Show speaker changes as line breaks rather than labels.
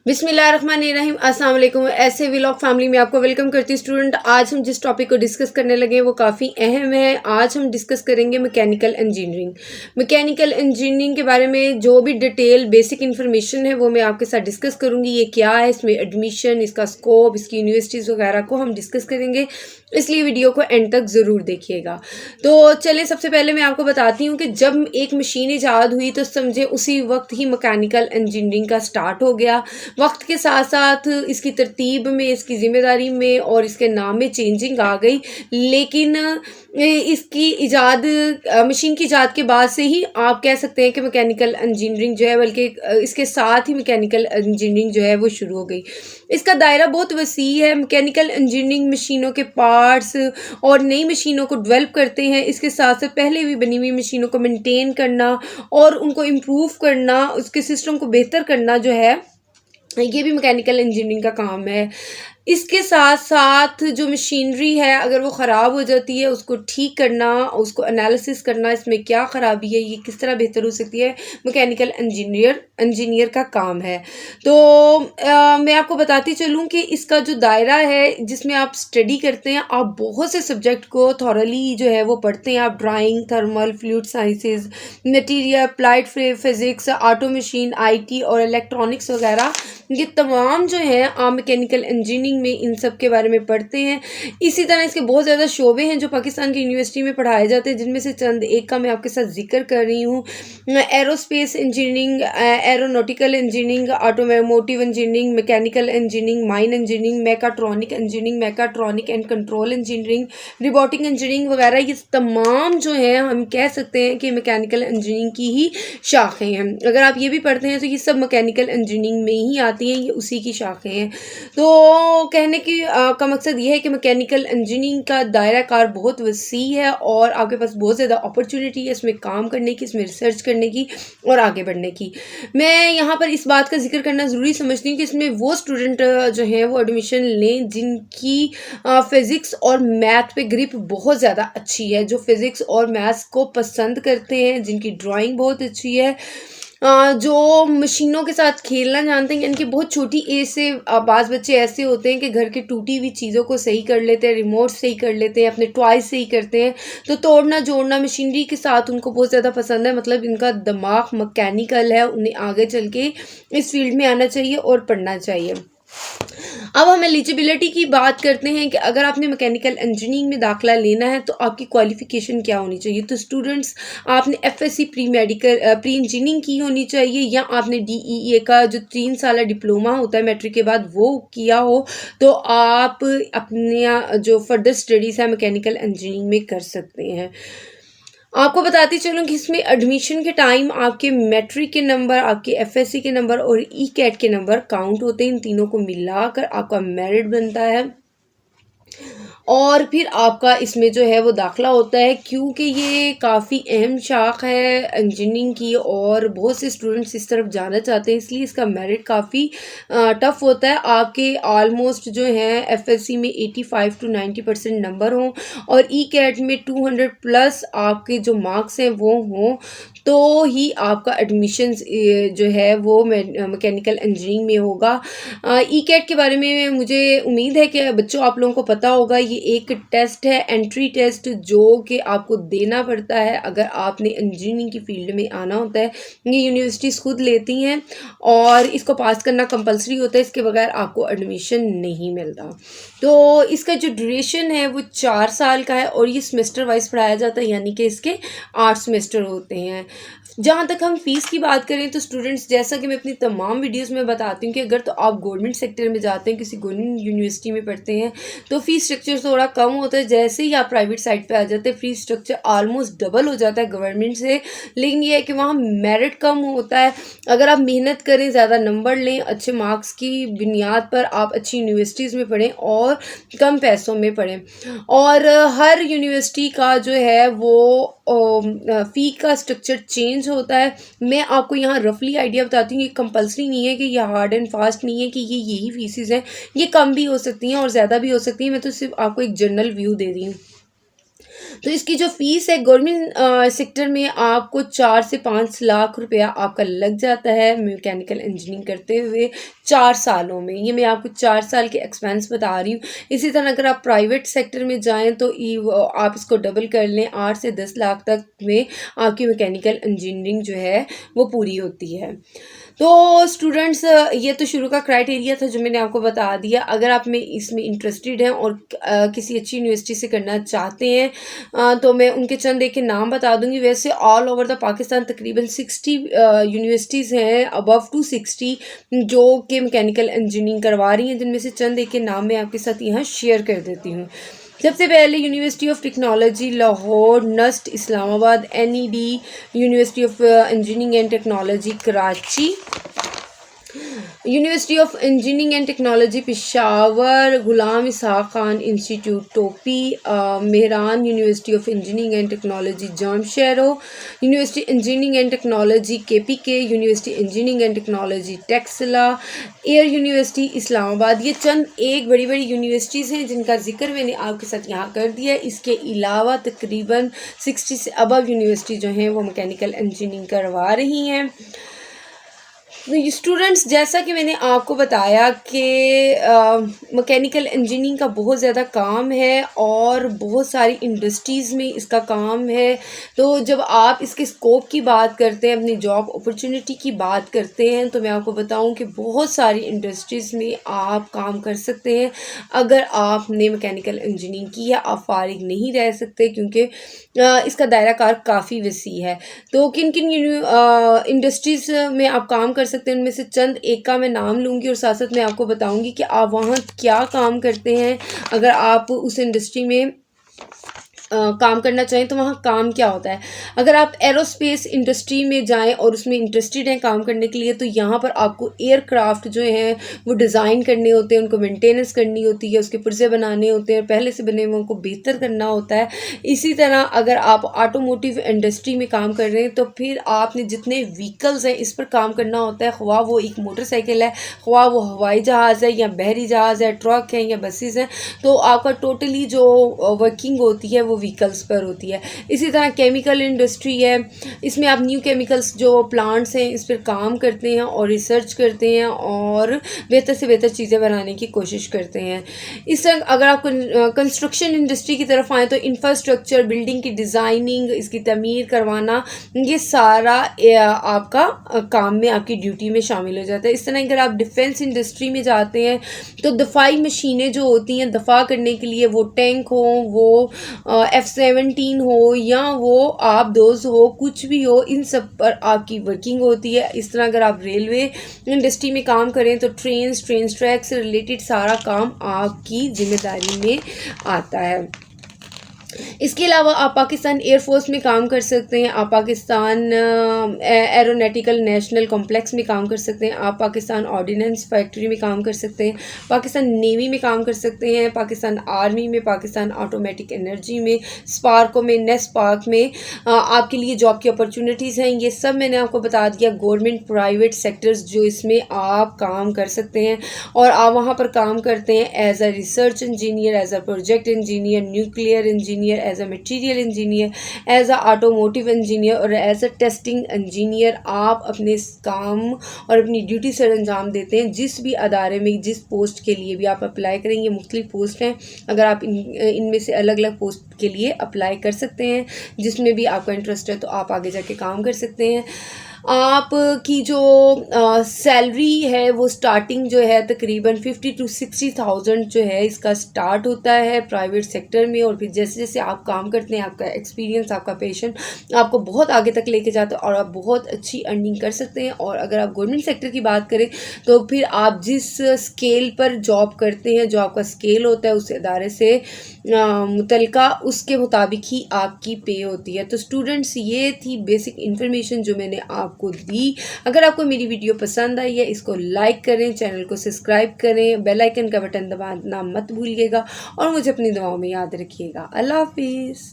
बिस्मिल्लाहिर्रहमानिर्रहीम, अस्सलाम वालेकुम। ऐसे व्लॉग फैमिली में आपको वेलकम करती हूँ। स्टूडेंट, आज हम जिस टॉपिक को डिस्कस करने लगे हैं वो काफ़ी अहम है। आज हम डिस्कस करेंगे मैकेनिकल इंजीनियरिंग। मैकेनिकल इंजीनियरिंग के बारे में जो भी डिटेल बेसिक इन्फॉर्मेशन है वो मैं आपके साथ डिस्कस करूँगी। ये क्या है, इसमें एडमिशन, इसका स्कोप, इसकी यूनिवर्सिटीज़ वगैरह को हम डिस्कस करेंगे, इसलिए वीडियो को एंड तक ज़रूर देखिएगा। तो चलिए, सबसे पहले मैं आपको बताती हूँ कि जब एक मशीन ईजाद हुई तो समझे उसी वक्त ही मैकेनिकल इंजीनियरिंग का स्टार्ट हो गया। वक्त के साथ साथ इसकी तरतीब में, इसकी ज़िम्मेदारी में और इसके नाम में चेंजिंग आ गई, लेकिन इसकी ईजाद, मशीन की ईजाद के बाद से ही आप कह सकते हैं कि मैकेनिकल इंजीनियरिंग जो है, बल्कि इसके साथ ही मैकेनिकल इंजीनियरिंग जो है वो शुरू हो गई। इसका दायरा बहुत वसी है। मैकेनिकल इंजीनियरिंग मशीनों के पार्ट्स और नई मशीनों को डेवलप करते हैं। इसके साथ साथ पहले भी बनी हुई मशीनों को मेंटेन करना और उनको इम्प्रूव करना, उसके सिस्टम को बेहतर करना जो है, ये भी मैकेनिकल इंजीनियरिंग का काम है। इसके साथ साथ जो मशीनरी है, अगर वो ख़राब हो जाती है उसको ठीक करना, उसको एनालिसिस करना, इसमें क्या ख़राबी है, ये किस तरह बेहतर हो सकती है, मैकेनिकल इंजीनियर का काम है। तो मैं आपको बताती चलूँ कि इसका जो दायरा है जिसमें आप स्टडी करते हैं, आप बहुत से सब्जेक्ट को थॉरली जो है वो पढ़ते हैं। आप drawing, thermal, fluid sciences, material, applied physics, auto machine, IT और इलेक्ट्रॉनिक्स वगैरह, ये तमाम जो हैं आप मैकेनिकल इंजीनियरिंग में इन सब के बारे में पढ़ते हैं। इसी तरह इसके बहुत ज़्यादा शोबे हैं जो पाकिस्तान की यूनिवर्सिटी में पढ़ाए जाते हैं, जिनमें से चंद एक का मैं आपके साथ जिक्र कर रही हूँ। Aerospace engineering, aeronautical engineering, automotive engineering, mechanical engineering, mine engineering, mechatronic and control engineering, robotic engineering वगैरह, ये तमाम जो हैं हम कह सकते हैं कि मैकेनिकल इंजीनियरिंग की ही शाखें हैं। अगर आप ये भी पढ़ते हैं तो ये सब मैकेनिकल इंजीनियरिंग में ही आती हैं, ये उसी की शाखें हैं। तो कहने की का मकसद ये है कि मैकेनिकल इंजीनियरिंग का दायरा कार बहुत वसी है और आपके पास बहुत ज़्यादा अपॉर्चुनिटी है इसमें काम करने की, इसमें रिसर्च करने की और आगे बढ़ने की। मैं यहाँ पर इस बात का जिक्र करना ज़रूरी समझती हूँ कि इसमें वो स्टूडेंट जो हैं वो एडमिशन लें जिनकी फ़िज़िक्स और मैथ पे ग्रिप बहुत ज़्यादा अच्छी है, जो फ़िज़िक्स और मैथ्स को पसंद करते हैं, जिनकी ड्राइंग बहुत अच्छी है, जो मशीनों के साथ खेलना जानते हैं। यानी कि बहुत छोटी एज से बाज़ बच्चे ऐसे होते हैं कि घर की टूटी हुई चीज़ों को सही कर लेते हैं, रिमोट सही कर लेते हैं, अपने टॉयज़ सही करते हैं। तो तोड़ना जोड़ना मशीनरी के साथ उनको बहुत ज़्यादा पसंद है, मतलब इनका दिमाग मैकेनिकल है। उन्हें आगे चल के इस फील्ड में आना चाहिए और पढ़ना चाहिए। अब हम एलिजिबिलिटी की बात करते हैं कि अगर आपने मैकेनिकल इंजीनियरिंग में दाखिला लेना है तो आपकी क्वालिफ़िकेशन क्या होनी चाहिए। तो स्टूडेंट्स, आपने FSC प्री इंजीनियरिंग की होनी चाहिए, या आपने DEA का जो 3 साल डिप्लोमा होता है मैट्रिक के बाद वो किया हो, तो आप अपने जो फर्दर स्टडीज़ है मैकेनिकल इंजीनियरिंग में कर सकते हैं। आपको बताती चलूँ कि इसमें एडमिशन के टाइम आपके मैट्रिक के नंबर, आपके FSC के नंबर और ECAT के नंबर काउंट होते हैं। इन तीनों को मिलाकर आपका मेरिट बनता है और फिर आपका इसमें जो है वो दाखिला होता है। क्योंकि ये काफ़ी अहम शाख है इंजीनियरिंग की और बहुत से स्टूडेंट्स इस तरफ जाना चाहते हैं, इसलिए इसका मेरिट काफ़ी टफ होता है। आपके ऑलमोस्ट जो हैं FSC में 85 to 90% नंबर हों और ECAT में 200 प्लस आपके जो मार्क्स हैं वो हों, तो ही आपका एडमिशन जो है वो मैकेनिकल इंजीनियरिंग में होगा। ECAT के बारे में मुझे उम्मीद है कि बच्चों आप लोगों को पता होगा। ये एक टेस्ट है, एंट्री टेस्ट, जो कि आपको देना पड़ता है अगर आपने इंजीनियरिंग की फील्ड में आना होता है। ये यूनिवर्सिटीज़ खुद लेती हैं और इसको पास करना कंपलसरी होता है, इसके बगैर आपको एडमिशन नहीं मिलता। तो इसका जो ड्यूरेशन है वो 4 साल का है और ये सेमेस्टर वाइज पढ़ाया जाता है, यानी कि इसके 8 सेमेस्टर होते हैं। जहाँ तक हम फ़ीस की बात करें तो स्टूडेंट्स, जैसा कि मैं अपनी तमाम वीडियोज़ में बताती हूँ कि अगर तो आप गवर्नमेंट सेक्टर में जाते हैं, किसी गवर्नमेंट यूनिवर्सिटी में पढ़ते हैं, तो फ़ीस स्ट्रक्चर थोड़ा कम होता है। जैसे ही आप प्राइवेट साइड पे आ जाते हैं, फ़ीस स्ट्रक्चर ऑलमोस्ट डबल हो जाता है गवर्नमेंट से। लेकिन ये है कि वहाँ मेरिट कम होता है। अगर आप मेहनत करें, ज़्यादा नंबर लें, अच्छे मार्क्स की बुनियाद पर आप अच्छी यूनिवर्सिटीज़ में पढ़ें और कम पैसों में पढ़ें। और हर यूनिवर्सिटी का जो है वो फ़ी का स्ट्रक्चर चेंज होता है। मैं आपको यहाँ रफली आइडिया बताती हूँ, ये कंपलसरी नहीं है कि ये हार्ड एंड फास्ट नहीं है कि ये यही फीसेस हैं। ये कम भी हो सकती हैं और ज़्यादा भी हो सकती हैं। मैं तो सिर्फ आपको एक जनरल व्यू दे रही हूँ। तो इसकी जो फ़ीस है गवर्नमेंट सेक्टर में आपको 4 से 5 लाख रुपया आपका लग जाता है मैकेनिकल इंजीनियरिंग करते हुए 4 सालों में। ये मैं आपको 4 साल के एक्सपेंस बता रही हूँ। इसी तरह अगर आप प्राइवेट सेक्टर में जाएँ तो आप इसको डबल कर लें, 8 से 10 लाख तक में आपकी मैकेनिकल इंजीनियरिंग जो है वो पूरी होती है। तो स्टूडेंट्स, ये तो शुरू का क्राइटेरिया था जो मैंने आपको बता दिया। अगर आप में इसमें इंटरेस्टेड हैं और किसी अच्छी यूनिवर्सिटी से करना चाहते हैं तो मैं उनके चंद एक के नाम बता दूंगी। वैसे ऑल ओवर द पाकिस्तान तकरीबन 60 यूनिवर्सिटीज़ हैं, अबव टू 60, जो कि मैकेनिकल इंजीनियरिंग करवा रही हैं, जिनमें से चंद एक के नाम मैं आपके साथ यहाँ शेयर कर देती हूँ। सबसे पहले university of technology Lahore, NUST Islamabad, NED, university of engineering and technology Karachi, university of engineering and technology Peshawar, Ghulam Ishaq Khan institute Topi, Mehran university of engineering and technology Jamshoro, university engineering and technology KPK, university engineering and technology Taxila, air university Islamabad. ये चंद एक बड़ी बड़ी universities हैं जिनका जिक्र मैंने आपके साथ यहाँ कर दिया। इसके अलावा तकरीबन 60 से अबव यूनिवर्सिटी जो हैं वो मैकेनिकल इंजीनियरिंग करवा रही हैं। स्टूडेंट्स, जैसा कि मैंने आपको बताया कि मैकेनिकल इंजीनियरिंग का बहुत ज़्यादा काम है और बहुत सारी इंडस्ट्रीज़ में इसका काम है। तो जब आप इसके स्कोप की बात करते हैं, अपनी जॉब अपॉर्चुनिटी की बात करते हैं, तो मैं आपको बताऊं कि बहुत सारी इंडस्ट्रीज़ में आप काम कर सकते हैं अगर आपने मैकेनिकल इंजीनियरिंग की है। आप फारिग नहीं रह सकते क्योंकि इसका दायरा कार काफ़ी वसी है। तो किन किन इंडस्ट्रीज़ में आप काम कर सकते हैं, उनमें से चंद एक का मैं नाम लूँगी और साथ साथ मैं आपको बताऊँगी कि आप वहाँ क्या काम करते हैं। अगर आप उस इंडस्ट्री में काम करना चाहें तो वहाँ काम क्या होता है। अगर आप एरोस्पेस इंडस्ट्री में जाएं और उसमें इंटरेस्टेड हैं काम करने के लिए, तो यहाँ पर आपको एयरक्राफ्ट जो हैं वो डिज़ाइन करने होते हैं, उनको मेंटेनेंस करनी होती है, उसके पुर्जे बनाने होते हैं, पहले से बने हुए को बेहतर करना होता है। इसी तरह अगर आप ऑटोमोटिव इंडस्ट्री में काम कर रहे हैं तो फिर आपने जितने व्हीकल्स हैं इस पर काम करना होता है, ख्वाह वो एक मोटरसाइकिल है, ख्वाह वो हवाई जहाज़ है या बहरी जहाज़ है, ट्रक है या बसेस हैं। तो आपका टोटली जो वर्किंग होती है वो व्हीकल्स पर होती है। इसी तरह केमिकल इंडस्ट्री है, इसमें आप न्यू केमिकल्स जो प्लांट्स हैं इस पर काम करते हैं और रिसर्च करते हैं और बेहतर से बेहतर चीज़ें बनाने की कोशिश करते हैं। इस तरह अगर आप कंस्ट्रक्शन इंडस्ट्री की तरफ आएँ तो इंफ्रास्ट्रक्चर, बिल्डिंग की डिज़ाइनिंग, इसकी तमीर करवाना, ये सारा आपका काम में, आपकी ड्यूटी में शामिल हो जाता है। इस तरह अगर आप डिफेंस इंडस्ट्री में जाते हैं तो दफाई मशीनें जो होती हैं दफा करने के लिए, वो टैंक हो, वो F-17 हो या वो आप दोस्त हो, कुछ भी हो, इन सब पर आपकी वर्किंग होती है। इस तरह अगर आप रेलवे इंडस्ट्री में काम करें तो ट्रेन ट्रैक से रिलेटेड सारा काम आपकी जिम्मेदारी में आता है। इसके अलावा आप पाकिस्तान एयरफोर्स में काम कर सकते हैं, आप पाकिस्तान एरोनॉटिकल नेशनल कॉम्प्लेक्स में काम कर सकते हैं, आप पाकिस्तान ऑर्डिनेंस फैक्ट्री में काम कर सकते हैं, पाकिस्तान नेवी में काम कर सकते हैं, पाकिस्तान आर्मी में, पाकिस्तान ऑटोमेटिक एनर्जी में, स्पार्को में, नेस्पार्क में आपके लिए जॉब की अपॉर्चुनिटीज़ हैं। ये सब मैंने आपको बता दिया, गवर्नमेंट प्राइवेट सेक्टर्स जो इसमें आप काम कर सकते हैं और आप वहाँ पर काम करते हैं as a research engineer, as a project engineer, nuclear engineer, as a material engineer, as a automotive engineer और एज अ टेस्टिंग इंजीनियर। आप अपने काम और अपनी ड्यूटी से अंजाम देते हैं। जिस भी अदारे में, जिस पोस्ट के लिए भी आप अप्लाई करेंगे, मुख्तलिफ पोस्ट हैं, अगर आप इनमें से अलग अलग पोस्ट के लिए अप्लाई कर सकते हैं, जिसमें भी आपका इंटरेस्ट है तो आप आगे जाके काम कर सकते हैं। आपकी जो सैलरी है वो स्टार्टिंग जो है तकरीबन 50 to 60,000 जो है इसका स्टार्ट होता है प्राइवेट सेक्टर में। और फिर जैसे जैसे आप काम करते हैं, आपका एक्सपीरियंस, आपका पैशन आपको बहुत आगे तक लेके जाता है और आप बहुत अच्छी अर्निंग कर सकते हैं। और अगर आप गवर्नमेंट सेक्टर की बात करें तो फिर आप जिस स्केल पर जॉब करते हैं, जो आपका स्केल होता है उस इदारे से मुतलका, उसके मुताबिक ही आपकी पे होती है। तो स्टूडेंट्स, ये थी बेसिक इन्फॉर्मेशन जो मैंने आपको दी। अगर आपको मेरी वीडियो पसंद आई है, इसको लाइक करें, चैनल को सब्सक्राइब करें, बेल आइकन का बटन दबाना मत भूलिएगा और मुझे अपनी दुआओं में याद रखिएगा। अल्लाह हाफिज़।